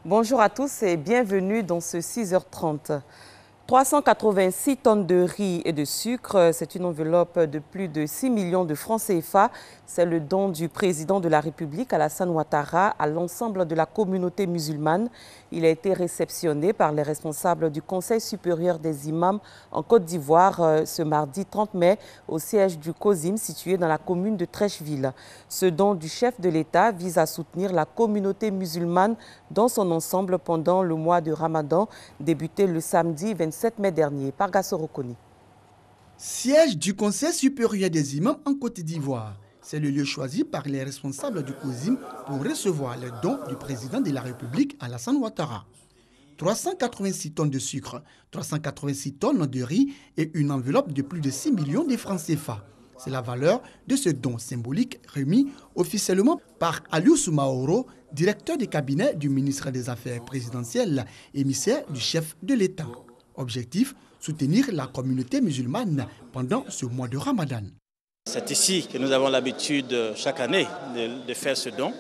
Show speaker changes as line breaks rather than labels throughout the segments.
Bonjour à tous et bienvenue dans ce 6h30. 386 tonnes de riz et de sucre, c'est une enveloppe de plus de 6 millions de francs CFA. C'est le don du président de la République, Alassane Ouattara, à l'ensemble de la communauté musulmane. Il a été réceptionné par les responsables du Conseil supérieur des imams en Côte d'Ivoire ce mardi 30 mai au siège du COSIM situé dans la commune de Trècheville. Ce don du chef de l'État vise à soutenir la communauté musulmane dans son ensemble pendant le mois de Ramadan, débuté le samedi 27 mai dernier. Par Gassorokoni.
Siège du Conseil supérieur des imams en Côte d'Ivoire. C'est le lieu choisi par les responsables du COSIM pour recevoir les dons du président de la République, Alassane Ouattara. 386 tonnes de sucre, 386 tonnes de riz et une enveloppe de plus de 6 millions de francs CFA. C'est la valeur de ce don symbolique remis officiellement par Aliou Soumaoro, directeur du cabinet du ministre des Affaires présidentielles, émissaire du chef de l'État. Objectif, soutenir la communauté musulmane pendant ce mois de Ramadan.
C'est ici que nous avons l'habitude chaque année de faire ce don.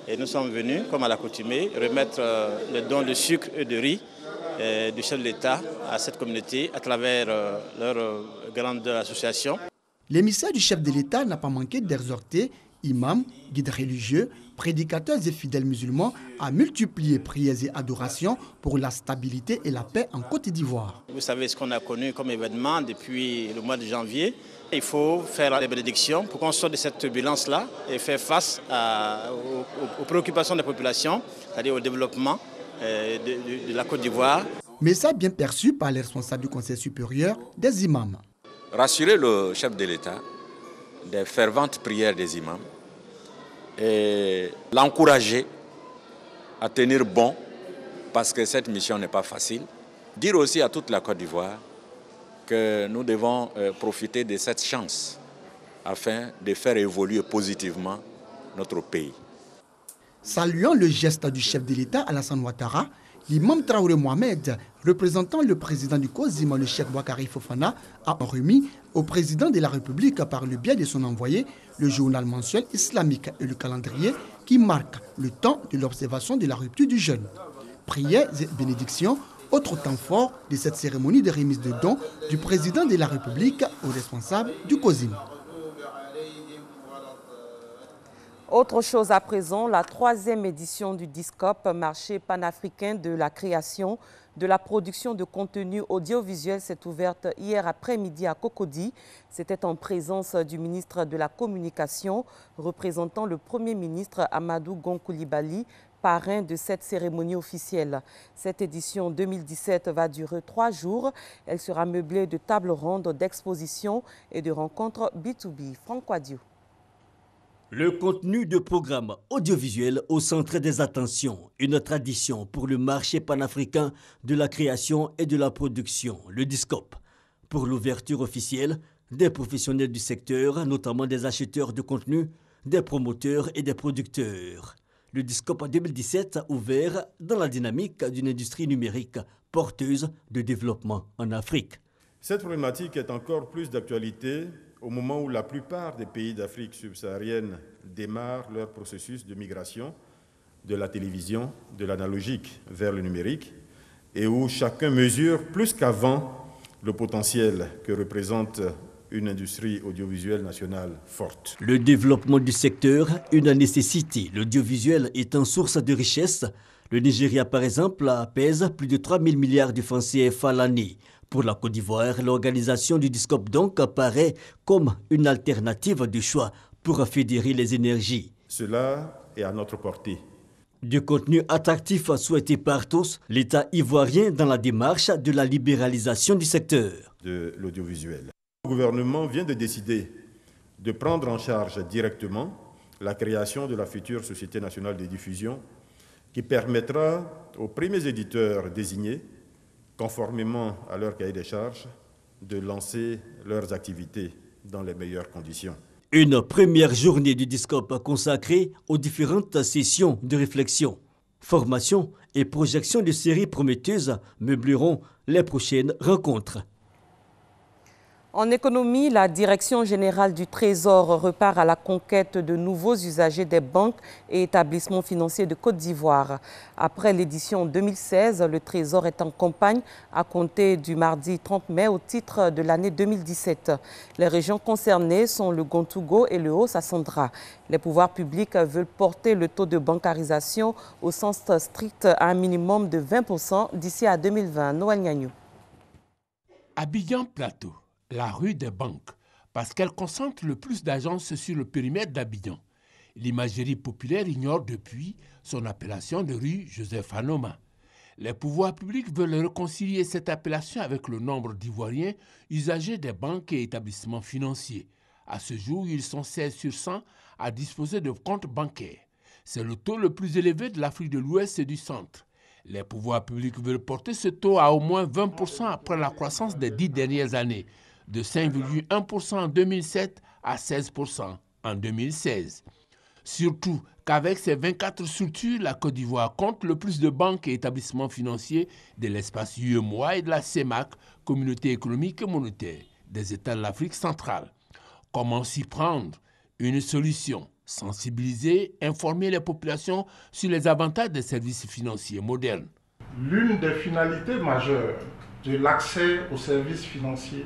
Et nous sommes venus, comme à l'accoutumée, remettre le don de sucre et de riz du chef de l'État à cette communauté à travers leur grande association.
L'émissaire du chef de l'État n'a pas manqué d'exhorter imams, guides religieux, prédicateurs et fidèles musulmans à multiplier prières et adorations pour la stabilité et la paix en Côte d'Ivoire.
Vous savez ce qu'on a connu comme événement depuis le mois de janvier. Il faut faire des bénédictions pour qu'on sorte de cette turbulence-là et faire face aux préoccupations des populations, c'est-à-dire au développement de la Côte d'Ivoire.
Message bien perçu par les responsables du Conseil supérieur des imams.
Rassurer le chef de l'État des ferventes prières des imams et l'encourager à tenir bon parce que cette mission n'est pas facile. Dire aussi à toute la Côte d'Ivoire que nous devons profiter de cette chance afin de faire évoluer positivement notre pays.
Saluant le geste du chef de l'État Alassane Ouattara, l'imam Traoré Mohamed, représentant le président du COSIM, le Cheikh Boakari Fofana, a remis au président de la République par le biais de son envoyé le journal mensuel islamique et le calendrier qui marque le temps de l'observation de la rupture du jeûne. Prières et bénédictions, autre temps fort de cette cérémonie de remise de dons du président de la République aux responsables du COSIM.
Autre chose à présent, la 3e édition du DISCOP, marché panafricain de la création, de la production de contenu audiovisuel, s'est ouverte hier après-midi à Cocody. C'était en présence du ministre de la Communication, représentant le Premier ministre Amadou Gon Coulibaly, parrain de cette cérémonie officielle. Cette édition 2017 va durer 3 jours. Elle sera meublée de tables rondes, d'expositions et de rencontres B2B. Franck Wadiou.
Le contenu de programme audiovisuel au centre des attentions, une tradition pour le marché panafricain de la création et de la production, le DISCOP. Pour l'ouverture officielle, des professionnels du secteur, notamment des acheteurs de contenu, des promoteurs et des producteurs. Le DISCOP en 2017 a ouvert dans la dynamique d'une industrie numérique porteuse de développement en Afrique.
Cette problématique est encore plus d'actualité au moment où la plupart des pays d'Afrique subsaharienne démarrent leur processus de migration de la télévision, de l'analogique vers le numérique, et où chacun mesure plus qu'avant le potentiel que représente une industrie audiovisuelle nationale forte.
Le développement du secteur, une nécessité, l'audiovisuel étant source de richesse. Le Nigeria, par exemple, pèse plus de 3 000 milliards de francs CFA l'année. Pour la Côte d'Ivoire, l'organisation du DISCOP donc apparaît comme une alternative de choix pour fédérer les énergies.
Cela est à notre portée.
Du contenu attractif souhaité par tous, l'État ivoirien dans la démarche de la libéralisation du secteur.
De l'audiovisuel. Le gouvernement vient de décider de prendre en charge directement la création de la future Société nationale de diffusion qui permettra aux premiers éditeurs désignés, conformément à leur cahier des charges, de lancer leurs activités dans les meilleures conditions.
Une première journée du DISCOP consacrée aux différentes sessions de réflexion, formation et projection de séries prometteuses meubleront les prochaines rencontres.
En économie, la Direction générale du Trésor repart à la conquête de nouveaux usagers des banques et établissements financiers de Côte d'Ivoire. Après l'édition 2016, le Trésor est en campagne à compter du mardi 30 mai au titre de l'année 2017. Les régions concernées sont le Gontougo et le Haut-Sassandra. Les pouvoirs publics veulent porter le taux de bancarisation au sens strict à un minimum de 20% d'ici à 2020. Noël Niagnou.
Abidjan Plateau. La rue des banques, parce qu'elle concentre le plus d'agences sur le périmètre d'Abidjan. L'imagerie populaire ignore depuis son appellation de rue Joseph Anoma. Les pouvoirs publics veulent réconcilier cette appellation avec le nombre d'Ivoiriens usagers des banques et établissements financiers. À ce jour, ils sont 16 sur 100 à disposer de comptes bancaires. C'est le taux le plus élevé de l'Afrique de l'Ouest et du Centre. Les pouvoirs publics veulent porter ce taux à au moins 20% après la croissance des 10 dernières années, de 5,1% en 2007 à 16% en 2016. Surtout qu'avec ses 24 structures, la Côte d'Ivoire compte le plus de banques et établissements financiers de l'espace UEMOA et de la CEMAC, Communauté économique et monétaire, des États de l'Afrique centrale. Comment s'y prendre? Une solution: sensibiliser, informer les populations sur les avantages des services financiers modernes.
L'une des finalités majeures de l'accès aux services financiers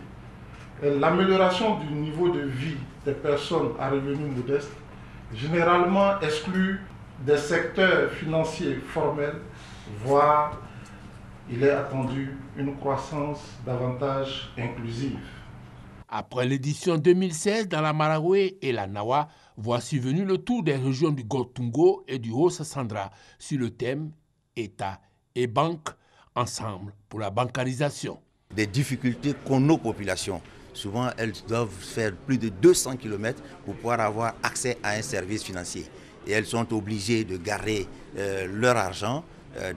est l'amélioration du niveau de vie des personnes à revenus modestes, généralement exclues des secteurs financiers formels, voire il est attendu une croissance davantage inclusive.
Après l'édition 2016 dans la Maraoué et la Nawa, voici venu le tour des régions du Gontougo et du Haut-Sassandra sur le thème État et banque ensemble pour la bancarisation.
Des difficultés qu'ont nos populations. Souvent, elles doivent faire plus de 200 km pour pouvoir avoir accès à un service financier. Et elles sont obligées de garder leur argent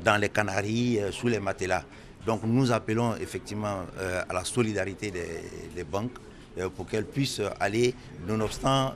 dans les Canaries, sous les matelas. Donc nous appelons effectivement à la solidarité des banques pour qu'elles puissent aller, nonobstant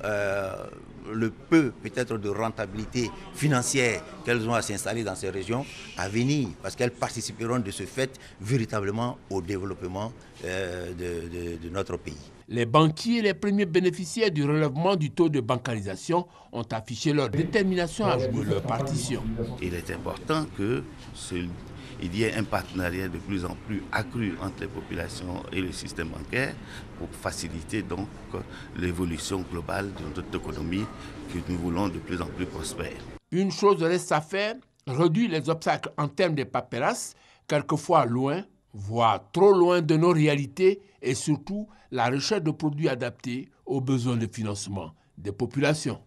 le peu peut-être de rentabilité financière qu'elles ont à s'installer dans ces régions, à venir, parce qu'elles participeront de ce fait véritablement au développement de notre pays.
Les banquiers, les premiers bénéficiaires du relèvement du taux de bancarisation, ont affiché leur détermination à jouer leur partition.
Il est important qu'il y ait un partenariat de plus en plus accru entre les populations et le système bancaire pour faciliter donc l'évolution globale de notre économie que nous voulons de plus en plus prospère.
Une chose reste à faire, réduire les obstacles en termes de paperasse, quelquefois loin, voire trop loin de nos réalités, et surtout la recherche de produits adaptés aux besoins de financement des populations.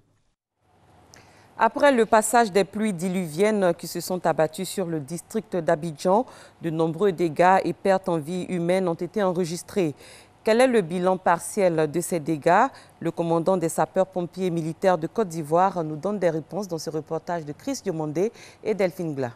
Après le passage des pluies diluviennes qui se sont abattues sur le district d'Abidjan, de nombreux dégâts et pertes en vie humaine ont été enregistrés. Quel est le bilan partiel de ces dégâts? Le commandant des sapeurs-pompiers militaires de Côte d'Ivoire nous donne des réponses dans ce reportage de Chris Diomandé et Delphine Gla.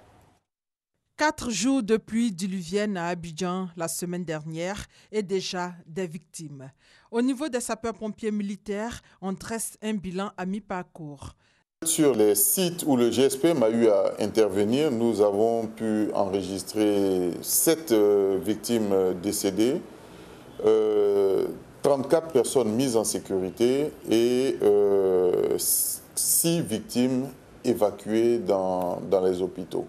4 jours de pluie diluvienne à Abidjan la semaine dernière et déjà des victimes. Au niveau des sapeurs-pompiers militaires, on dresse un bilan à mi-parcours.
Sur les sites où le GSPM a eu à intervenir, nous avons pu enregistrer 7 victimes décédées, 34 personnes mises en sécurité et 6 victimes évacuées dans les hôpitaux.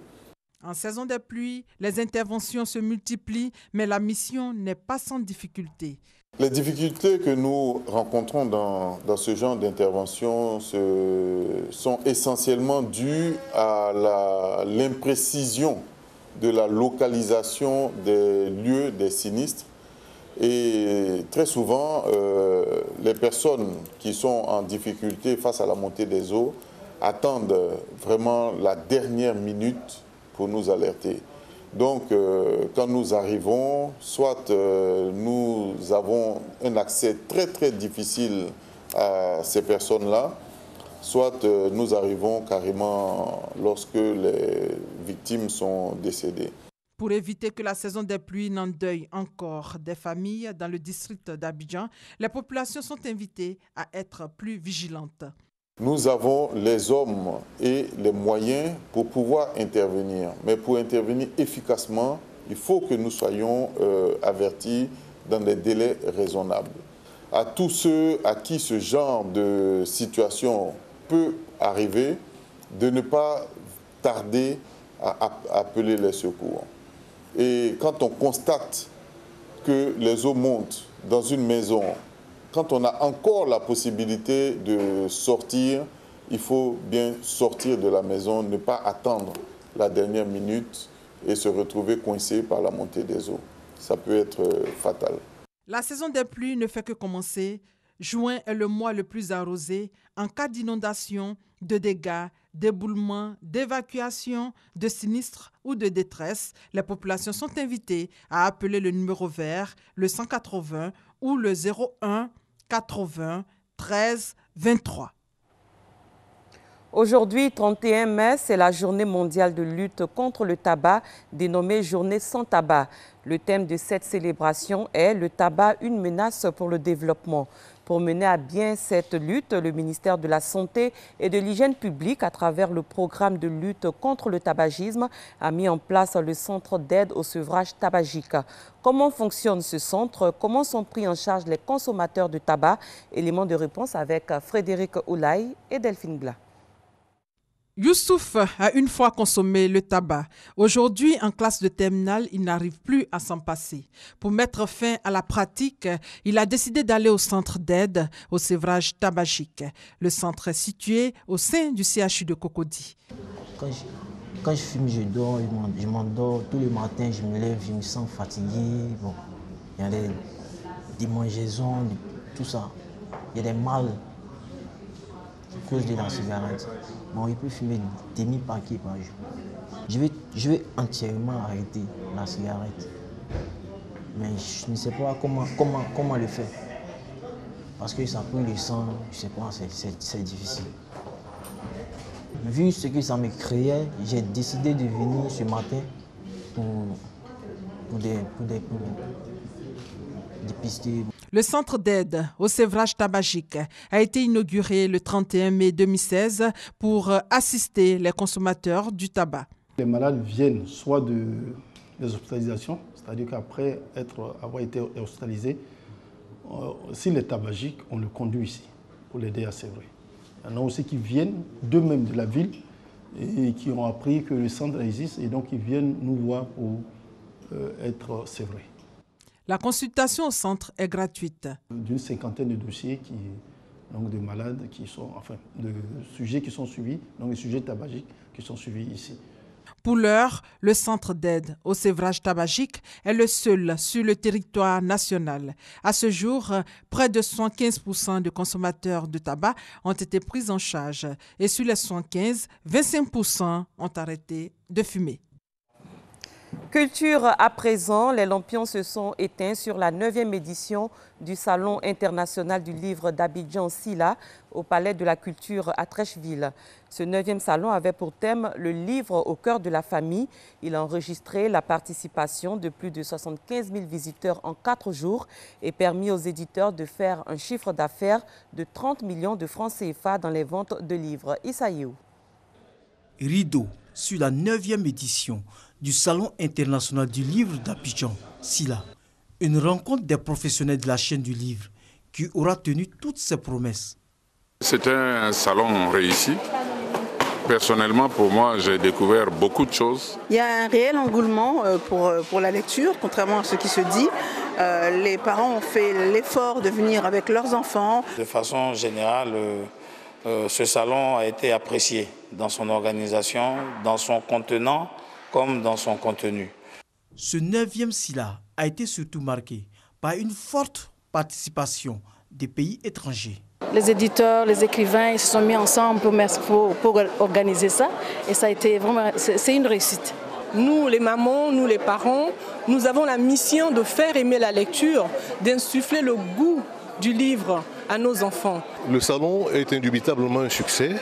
En saison des pluies, les interventions se multiplient, mais la mission n'est pas sans difficulté.
Les difficultés que nous rencontrons dans ce genre d'intervention sont essentiellement dues à l'imprécision de la localisation des lieux des sinistres. Et très souvent, les personnes qui sont en difficulté face à la montée des eaux attendent vraiment la dernière minute pour nous alerter. Donc, quand nous arrivons, soit nous avons un accès très très difficile à ces personnes-là, soit nous arrivons carrément lorsque les victimes sont décédées.
Pour éviter que la saison des pluies n'endeuille encore des familles dans le district d'Abidjan, les populations sont invitées à être plus vigilantes.
Nous avons les hommes et les moyens pour pouvoir intervenir. Mais pour intervenir efficacement, il faut que nous soyons avertis dans des délais raisonnables. À tous ceux à qui ce genre de situation peut arriver, de ne pas tarder à appeler les secours. Et quand on constate que les eaux montent dans une maison, quand on a encore la possibilité de sortir, il faut bien sortir de la maison, ne pas attendre la dernière minute et se retrouver coincé par la montée des eaux. Ça peut être fatal.
La saison des pluies ne fait que commencer. Juin est le mois le plus arrosé. En cas d'inondation, de dégâts, d'éboulements, d'évacuation, de sinistres ou de détresse, les populations sont invitées à appeler le numéro vert, le 180 ou le 01 80 13 23.
Aujourd'hui, 31 mai, c'est la journée mondiale de lutte contre le tabac, dénommée Journée sans tabac. Le thème de cette célébration est « Le tabac, une menace pour le développement ». Pour mener à bien cette lutte, le ministère de la Santé et de l'Hygiène publique, à travers le programme de lutte contre le tabagisme, a mis en place le centre d'aide au sevrage tabagique. Comment fonctionne ce centre? Comment sont pris en charge les consommateurs de tabac? Élément de réponse avec Frédéric Oulaï et Delphine Gla.
Youssouf a une fois consommé le tabac. Aujourd'hui, en classe de terminale, il n'arrive plus à s'en passer. Pour mettre fin à la pratique, il a décidé d'aller au centre d'aide au sévrage tabagique. Le centre est situé au sein du CHU de Cocody.
Quand je fume, je dors, je m'endors. Tous les matins, je me lève, je me sens fatigué. Bon, il y a des démangeaisons, tout ça. Il y a des mal à cause de la cigarette. Bon, il peut fumer demi-paquet par jour. Je vais entièrement arrêter la cigarette. Mais je ne sais pas comment le faire. Parce que ça prend le sang, je ne sais pas, c'est difficile. Vu ce que ça me créait, j'ai décidé de venir ce matin pour dépister.
Le centre d'aide au sévrage tabagique a été inauguré le 31 mai 2016 pour assister les consommateurs du tabac.
Les malades viennent soit des hospitalisations, c'est-à-dire qu'après avoir été hospitalisés, s'il est tabagique, on le conduit ici pour l'aider à sévrer. Il y en a aussi qui viennent d'eux-mêmes de la ville et qui ont appris que le centre existe et donc ils viennent nous voir pour être sévrés.
La consultation au centre est gratuite.
D'une cinquantaine de dossiers, donc de malades, de sujets qui sont suivis, donc des sujets tabagiques qui sont suivis ici.
Pour l'heure, le centre d'aide au sévrage tabagique est le seul sur le territoire national. À ce jour, près de 75% de consommateurs de tabac ont été pris en charge. Et sur les 75, 25% ont arrêté de fumer.
Culture à présent, les lampions se sont éteints sur la 9e édition du Salon international du livre d'Abidjan Silla au Palais de la Culture à Trècheville. Ce 9e salon avait pour thème le livre au cœur de la famille. Il a enregistré la participation de plus de 75 000 visiteurs en 4 jours et permis aux éditeurs de faire un chiffre d'affaires de 30 millions de francs CFA dans les ventes de livres. Issaïou.
Rideau sur la 9e édition du Salon international du livre d'Abidjan, Silla. Une rencontre des professionnels de la chaîne du livre qui aura tenu toutes ses promesses.
C'était un salon réussi. Personnellement, pour moi, j'ai découvert beaucoup de choses.
Il y a un réel engouement pour la lecture, contrairement à ce qui se dit. Les parents ont fait l'effort de venir avec leurs enfants.
De façon générale, ce salon a été apprécié dans son organisation, dans son contenant, comme dans son contenu.
Ce 9e Silla a été surtout marqué par une forte participation des pays étrangers.
Les éditeurs, les écrivains, ils se sont mis ensemble pour organiser ça et ça a été vraiment, c'est une réussite.
Nous, les mamans, nous, les parents, nous avons la mission de faire aimer la lecture, d'insuffler le goût du livre à nos enfants.
Le salon est indubitablement un succès,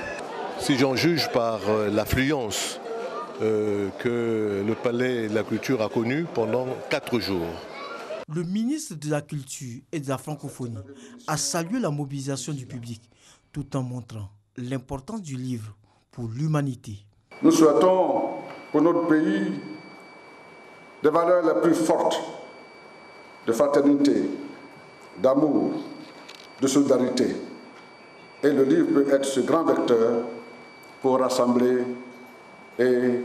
si j'en juge par l'affluence que le Palais de la Culture a connue pendant 4 jours.
Le ministre de la Culture et de la Francophonie a salué la mobilisation du public tout en montrant l'importance du livre pour l'humanité.
Nous souhaitons pour notre pays des valeurs les plus fortes de fraternité, d'amour, de solidarité. Et le livre peut être ce grand vecteur pour rassembler et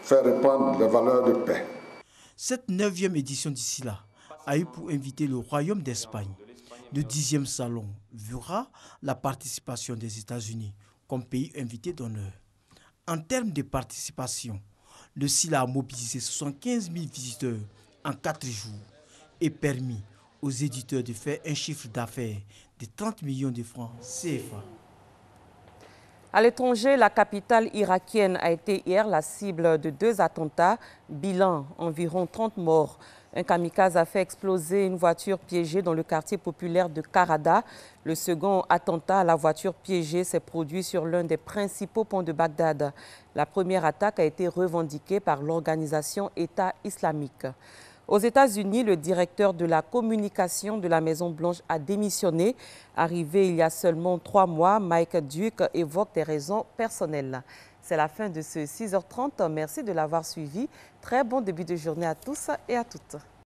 faire répandre les valeurs de paix.
Cette 9e édition d'Isila a eu pour inviter le Royaume d'Espagne. Le 10e salon verra la participation des États-Unis comme pays invité d'honneur. En termes de participation, le SILA a mobilisé 75 000 visiteurs en 4 jours et permis aux éditeurs de faire un chiffre d'affaires de 30 millions de francs CFA.
À l'étranger, la capitale irakienne a été hier la cible de 2 attentats. Bilan, environ 30 morts. Un kamikaze a fait exploser une voiture piégée dans le quartier populaire de Karada. Le second attentat à la voiture piégée s'est produit sur l'un des principaux ponts de Bagdad. La première attaque a été revendiquée par l'organisation État islamique. Aux États-Unis, le directeur de la communication de la Maison-Blanche a démissionné. Arrivé il y a seulement 3 mois, Mike Duke évoque des raisons personnelles. C'est la fin de ce 6h30. Merci de l'avoir suivi. Très bon début de journée à tous et à toutes.